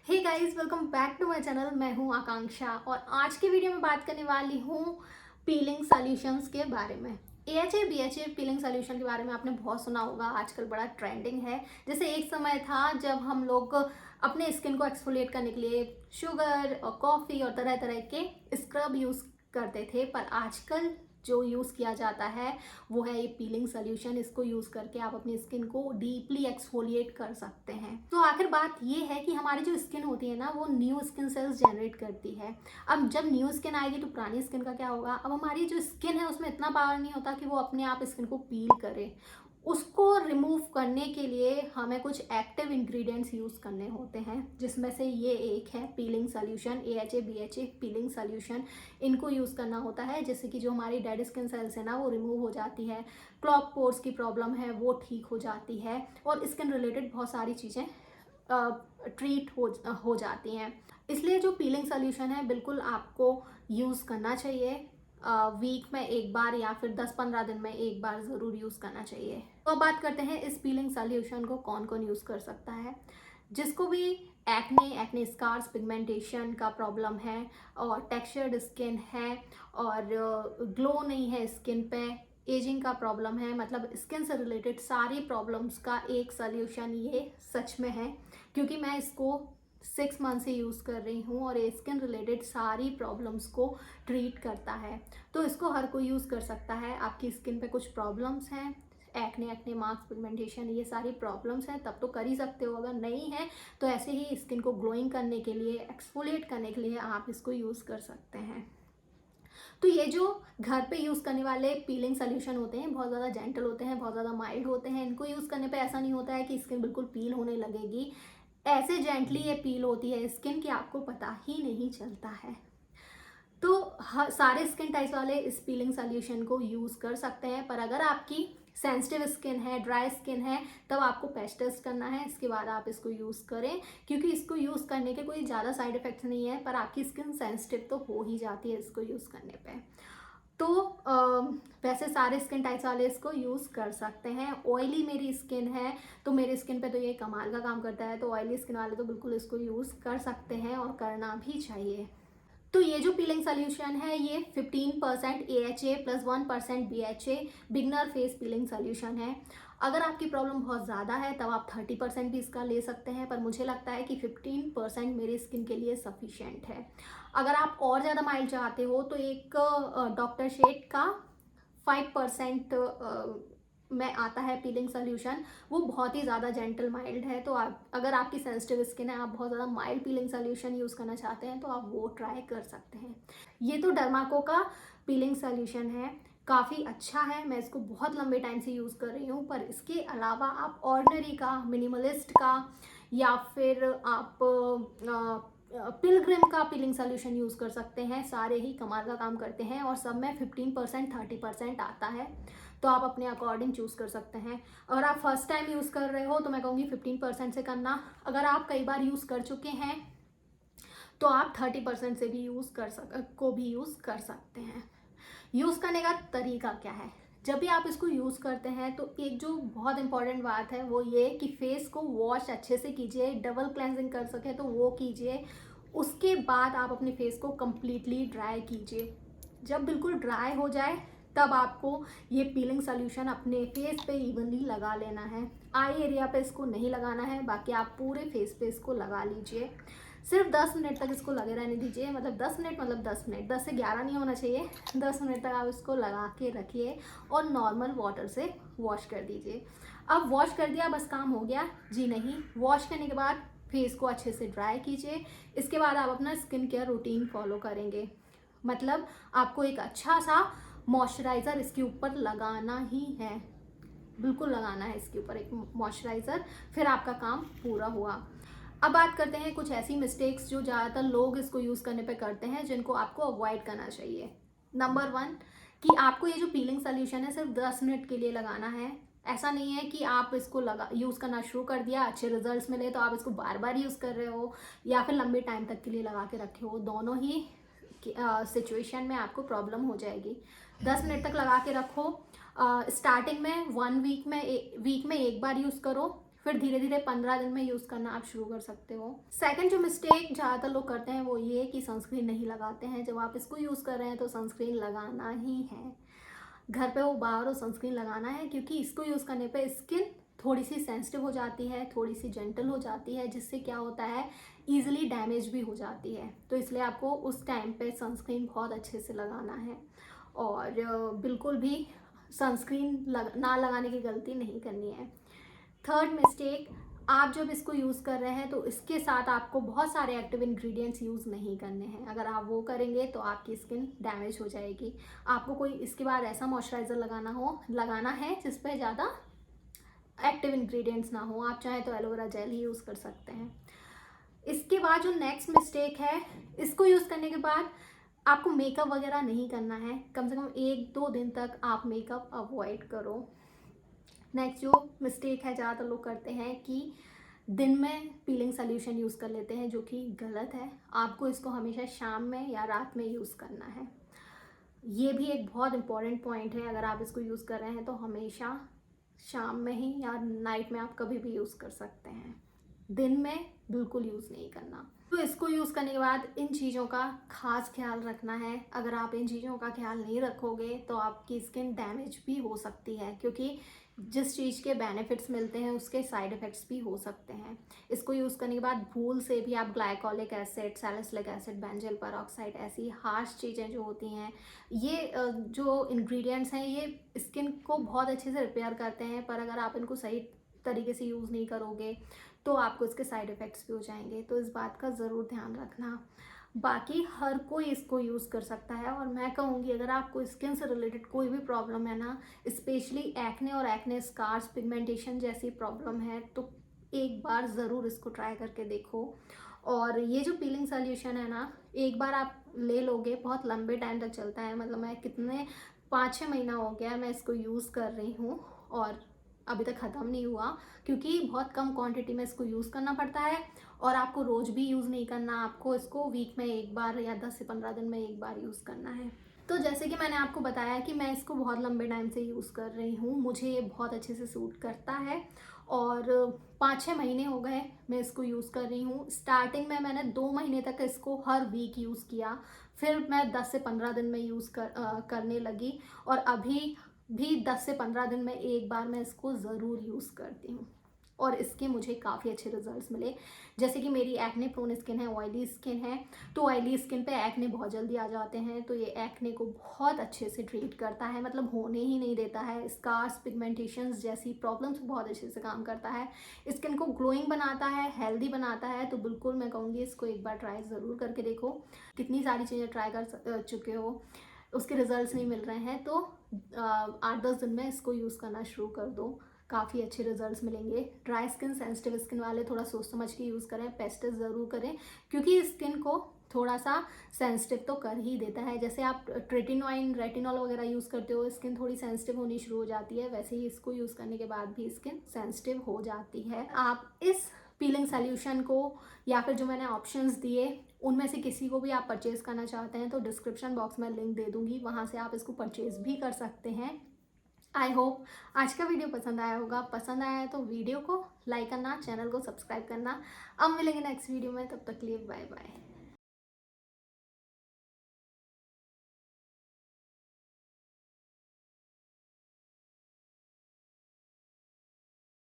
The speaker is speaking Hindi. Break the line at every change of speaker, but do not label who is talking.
Hey guys, welcome back to my channel. मैं हूं आकांक्षा और आज की वीडियो में बात करने वाली हूं पीलिंग सॉल्यूशंस के बारे में। AHA BHA पीलिंग सॉल्यूशन के बारे में आपने बहुत सुना होगा, आजकल बड़ा ट्रेंडिंग है। जैसे एक समय था जब हम लोग अपने स्किन को एक्सफोलिएट करने के लिए शुगर और कॉफ़ी और तरह तरह के स्क्रब यूज़ करते थे, पर आजकल जो यूज़ किया जाता है वो है ये पीलिंग सोल्यूशन। इसको यूज़ करके आप अपनी स्किन को डीपली एक्सफोलिएट कर सकते हैं। तो आखिर बात ये है कि हमारी जो स्किन होती है ना, वो न्यू स्किन सेल्स जनरेट करती है। अब जब न्यू स्किन आएगी तो पुरानी स्किन का क्या होगा? अब हमारी जो स्किन है उसमें इतना पावर नहीं होता कि वो अपने आप स्किन को पील करे। उसको रिमूव करने के लिए हमें कुछ एक्टिव इंग्रेडिएंट्स यूज़ करने होते हैं, जिसमें से ये एक है peeling solution. AHA BHA peeling solution, इनको यूज़ करना होता है जिससे कि जो हमारी डेड स्किन सेल्स है ना, वो रिमूव हो जाती है। क्लॉग पोर्स की प्रॉब्लम है वो ठीक हो जाती है और स्किन रिलेटेड बहुत सारी चीज़ें ट्रीट हो जाती हैं। इसलिए जो पीलिंग सोल्यूशन है बिल्कुल आपको यूज़ करना चाहिए। वीक में एक बार या फिर 10-15 दिन में एक बार ज़रूर यूज़ करना चाहिए। तो अब बात करते हैं इस पीलिंग सोल्यूशन को कौन कौन यूज़ कर सकता है। जिसको भी एक्ने स्कार्स, पिगमेंटेशन का प्रॉब्लम है और टेक्सचर्ड स्किन है और ग्लो नहीं है स्किन पे, एजिंग का प्रॉब्लम है, मतलब स्किन से रिलेटेड सारी प्रॉब्लम्स का एक सल्यूशन ये सच में है। क्योंकि मैं इसको 6 मंथ से यूज़ कर रही हूँ और ये स्किन रिलेटेड सारी प्रॉब्लम्स को ट्रीट करता है। तो इसको हर कोई यूज़ कर सकता है। आपकी स्किन पे कुछ प्रॉब्लम्स हैं, एक्ने मार्क्स, पिगमेंटेशन, ये सारी प्रॉब्लम्स हैं, तब तो कर ही सकते हो। अगर नहीं है तो ऐसे ही स्किन को ग्लोइंग करने के लिए, एक्सफोलिएट करने के लिए आप इसको यूज़ कर सकते हैं। तो ये जो घर पे यूज़ करने वाले पीलिंग सोल्यूशन होते हैं बहुत ज़्यादा जेंटल होते हैं, बहुत ज़्यादा माइल्ड होते हैं। इनको यूज़ करने पे ऐसा नहीं होता है कि स्किन बिल्कुल पील होने लगेगी। ऐसे जेंटली ये पील होती है स्किन की आपको पता ही नहीं चलता है। तो सारे स्किन टाइप्स वाले इस पीलिंग सोल्यूशन को यूज़ कर सकते हैं, पर अगर आपकी सेंसिटिव स्किन है, ड्राई स्किन है, तब आपको पैच टेस्ट करना है। इसके बाद आप इसको यूज़ करें, क्योंकि इसको यूज़ करने के कोई ज़्यादा साइड इफ़ेक्ट्स नहीं है, पर आपकी स्किन सेंसिटिव तो हो ही जाती है इसको यूज़ करने पे। तो वैसे सारे स्किन टाइप्स वाले इसको यूज़ कर सकते हैं। ऑयली मेरी स्किन है तो मेरी स्किन पे तो ये कमाल का काम करता है, तो ऑयली स्किन वाले तो बिल्कुल इसको यूज़ कर सकते हैं और करना भी चाहिए। तो ये जो पीलिंग सोल्यूशन है ये 15% AHA plus 1% BHA beginner face peeling solution है। अगर आपकी प्रॉब्लम बहुत ज़्यादा है तब आप 30% भी इसका ले सकते हैं, पर मुझे लगता है कि 15% मेरी स्किन के लिए सफिशेंट है। अगर आप और ज़्यादा माइल्ड चाहते हो तो एक डॉक्टर शेड का 5% में आता है पीलिंग सोल्यूशन। वो बहुत ही ज़्यादा जेंटल माइल्ड है। तो आप, अगर आपकी सेंसिटिव स्किन है, आप बहुत ज़्यादा माइल्ड पीलिंग सोल्यूशन यूज़ करना चाहते हैं तो आप वो ट्राई कर सकते हैं। ये तो डर्माको का पीलिंग सोल्यूशन है, काफ़ी अच्छा है। मैं इसको बहुत लंबे टाइम से यूज़ कर रही हूँ। पर इसके अलावा आप ऑर्डिनरी का, मिनिमलिस्ट का या फिर आप पिलग्रिम का पीलिंग सोल्यूशन यूज़ कर सकते हैं। सारे ही कमाल का काम करते हैं और सब में 15% 30% आता है। तो आप अपने अकॉर्डिंग चूज़ कर सकते हैं। अगर आप फर्स्ट टाइम यूज़ कर रहे हो तो मैं कहूँगी 15% से करना। अगर आप कई बार यूज़ कर चुके हैं तो आप 30% से भी यूज़ कर सकते हैं। यूज़ करने का तरीका क्या है? जब भी आप इसको यूज़ करते हैं तो एक जो बहुत इंपॉर्टेंट बात है वो ये कि फेस को वॉश अच्छे से कीजिए, डबल क्लेंजिंग कर सके तो वो कीजिए। उसके बाद आप अपने फेस को कम्प्लीटली ड्राई कीजिए। जब बिल्कुल ड्राई हो जाए तब आपको ये पीलिंग सोल्यूशन अपने फेस पे इवनली लगा लेना है। आई एरिया पे इसको नहीं लगाना है, बाकी आप पूरे फेस पे इसको लगा लीजिए। सिर्फ 10 मिनट तक इसको लगे रहने दीजिए। मतलब 10 मिनट, मतलब 10 मिनट, 10 से 11 नहीं होना चाहिए। 10 मिनट तक आप इसको लगा के रखिए और नॉर्मल वाटर से वॉश कर दीजिए। अब वॉश कर दिया बस काम हो गया? जी नहीं। वॉश करने के बाद फेस को अच्छे से ड्राई कीजिए। इसके बाद आप अपना स्किन केयर रूटीन फॉलो करेंगे। मतलब आपको एक अच्छा सा मॉइस्चराइज़र इसके ऊपर लगाना ही है, बिल्कुल लगाना है इसके ऊपर एक मॉइस्चराइज़र, फिर आपका काम पूरा हुआ। अब बात करते हैं कुछ ऐसी मिस्टेक्स जो ज़्यादातर लोग इसको यूज़ करने पे करते हैं, जिनको आपको अवॉइड करना चाहिए। नंबर 1 कि आपको ये जो पीलिंग सोल्यूशन है सिर्फ 10 मिनट के लिए लगाना है। ऐसा नहीं है कि आप इसको यूज़ करना शुरू कर दिया, अच्छे रिजल्ट्स मिले तो आप इसको बार बार यूज़ कर रहे हो या फिर लंबे टाइम तक के लिए लगा के रखे हो। दोनों ही सिचुएशन में आपको प्रॉब्लम हो जाएगी। 10 मिनट तक लगा के रखो। स्टार्टिंग में 1 वीक में एक बार यूज़ करो, फिर धीरे धीरे 15 दिन में यूज़ करना आप शुरू कर सकते हो। सेकंड जो मिस्टेक ज़्यादातर लोग करते हैं वो ये कि सनस्क्रीन नहीं लगाते हैं। जब आप इसको यूज़ कर रहे हैं तो सनस्क्रीन लगाना ही है, घर पे हो बाहर हो सनस्क्रीन लगाना है, क्योंकि इसको यूज़ करने पे स्किन थोड़ी सी सेंसिटिव हो जाती है, थोड़ी सी जेंटल हो जाती है, जिससे क्या होता है ईजिली डैमेज भी हो जाती है। तो इसलिए आपको उस टाइम पे सनस्क्रीन बहुत अच्छे से लगाना है और बिल्कुल भी सनस्क्रीन ना लगाने की गलती नहीं करनी है। थर्ड मिस्टेक, आप जब इसको यूज़ कर रहे हैं तो इसके साथ आपको बहुत सारे एक्टिव इंग्रेडिएंट्स यूज़ नहीं करने हैं। अगर आप वो करेंगे तो आपकी स्किन डैमेज हो जाएगी। आपको कोई इसके बाद ऐसा मॉइस्चराइज़र लगाना है जिस पे ज़्यादा एक्टिव इंग्रेडिएंट्स ना हो। आप चाहें तो एलोवेरा जेल ही यूज़ कर सकते हैं। इसके बाद जो नेक्स्ट मिस्टेक है, इसको यूज़ करने के बाद आपको मेकअप वगैरह नहीं करना है। कम से कम 1-2 दिन तक आप मेकअप अवॉइड करो। नेक्स्ट जो मिस्टेक है ज़्यादातर लोग करते हैं कि दिन में पीलिंग सोल्यूशन यूज़ कर लेते हैं, जो कि गलत है। आपको इसको हमेशा शाम में या रात में यूज़ करना है। ये भी एक बहुत इंपॉर्टेंट पॉइंट है। अगर आप इसको यूज़ कर रहे हैं तो हमेशा शाम में ही या नाइट में आप कभी भी यूज़ कर सकते हैं, दिन में बिल्कुल यूज़ नहीं करना। तो इसको यूज़ करने के बाद इन चीज़ों का खास ख्याल रखना है। अगर आप इन चीज़ों का ख्याल नहीं रखोगे तो आपकी स्किन डैमेज भी हो सकती है, क्योंकि जिस चीज़ के बेनिफिट्स मिलते हैं उसके साइड इफ़ेक्ट्स भी हो सकते हैं। इसको यूज़ करने के बाद भूल से भी आप glycolic acid, salicylic acid, benzoyl peroxide ऐसी हार्श चीज़ें जो होती हैं, ये जो इंग्रेडिएंट्स हैं ये स्किन को बहुत अच्छे से रिपेयर करते हैं, पर अगर आप इनको सही तरीके से यूज़ नहीं करोगे तो आपको इसके साइड इफ़ेक्ट्स भी हो जाएंगे। तो इस बात का ज़रूर ध्यान रखना। बाकी हर कोई इसको यूज़ कर सकता है और मैं कहूँगी अगर आपको स्किन से रिलेटेड कोई भी प्रॉब्लम है ना, स्पेशली एक्ने और एक्ने स्कार्स, पिगमेंटेशन जैसी प्रॉब्लम है, तो एक बार ज़रूर इसको ट्राई करके देखो। और ये जो पीलिंग सोल्यूशन है ना, एक बार आप ले लोगे बहुत लंबे टाइम तक चलता है। मतलब मैं कितने 5-6 महीना हो गया मैं इसको यूज़ कर रही हूँ और अभी तक ख़त्म नहीं हुआ, क्योंकि बहुत कम क्वांटिटी में इसको यूज़ करना पड़ता है और आपको रोज़ भी यूज़ नहीं करना। आपको इसको वीक में एक बार या 10 से 15 दिन में एक बार यूज़ करना है। तो जैसे कि मैंने आपको बताया कि मैं इसको बहुत लंबे टाइम से यूज़ कर रही हूँ, मुझे ये बहुत अच्छे से सूट करता है और 5-6 महीने हो गए मैं इसको यूज़ कर रही हूँ। स्टार्टिंग में मैंने 2 महीने तक इसको हर वीक यूज़ किया, फिर मैं 10 से 15 दिन में यूज़ करने लगी और अभी भी 10 से 15 दिन में एक बार मैं इसको ज़रूर यूज़ करती हूँ और इसके मुझे काफ़ी अच्छे रिजल्ट्स मिले। जैसे कि मेरी एक्ने प्रोन स्किन है, ऑयली स्किन है, तो ऑयली स्किन पे एक्ने बहुत जल्दी आ जाते हैं, तो ये एक्ने को बहुत अच्छे से ट्रीट करता है, मतलब होने ही नहीं देता है। स्कार्स, पिगमेंटेशंस जैसी प्रॉब्लम्स बहुत अच्छे से काम करता है, स्किन को ग्लोइंग बनाता है, हेल्दी बनाता है। तो बिल्कुल मैं कहूँगी इसको एक बार ट्राई ज़रूर करके देखो। कितनी सारी चीज़ें ट्राई कर चुके हो, उसके रिजल्ट्स नहीं मिल रहे हैं, तो 8-10 दिन में इसको यूज़ करना शुरू कर दो, काफ़ी अच्छे रिजल्ट्स मिलेंगे। ड्राई स्किन, सेंसिटिव स्किन वाले थोड़ा सोच समझ के यूज़ करें, पेस्टिस ज़रूर करें, क्योंकि स्किन को थोड़ा सा सेंसिटिव तो कर ही देता है। जैसे आप रेटिनॉल वगैरह यूज़ करते हो, स्किन थोड़ी सेंसिटिव होनी शुरू हो जाती है, वैसे ही इसको यूज़ करने के बाद भी स्किन सेंसिटिव हो जाती है। आप इस पीलिंग सोल्यूशन को या फिर जो मैंने ऑप्शंस दिए उनमें से किसी को भी आप परचेज़ करना चाहते हैं तो डिस्क्रिप्शन बॉक्स में लिंक दे दूँगी, वहाँ से आप इसको परचेज़ भी कर सकते हैं। आई होप आज का वीडियो पसंद आया होगा। पसंद आया है तो वीडियो को लाइक करना, चैनल को सब्सक्राइब करना। अब मिलेंगे नेक्स्ट वीडियो में, तब तक के लिए बाय बाय।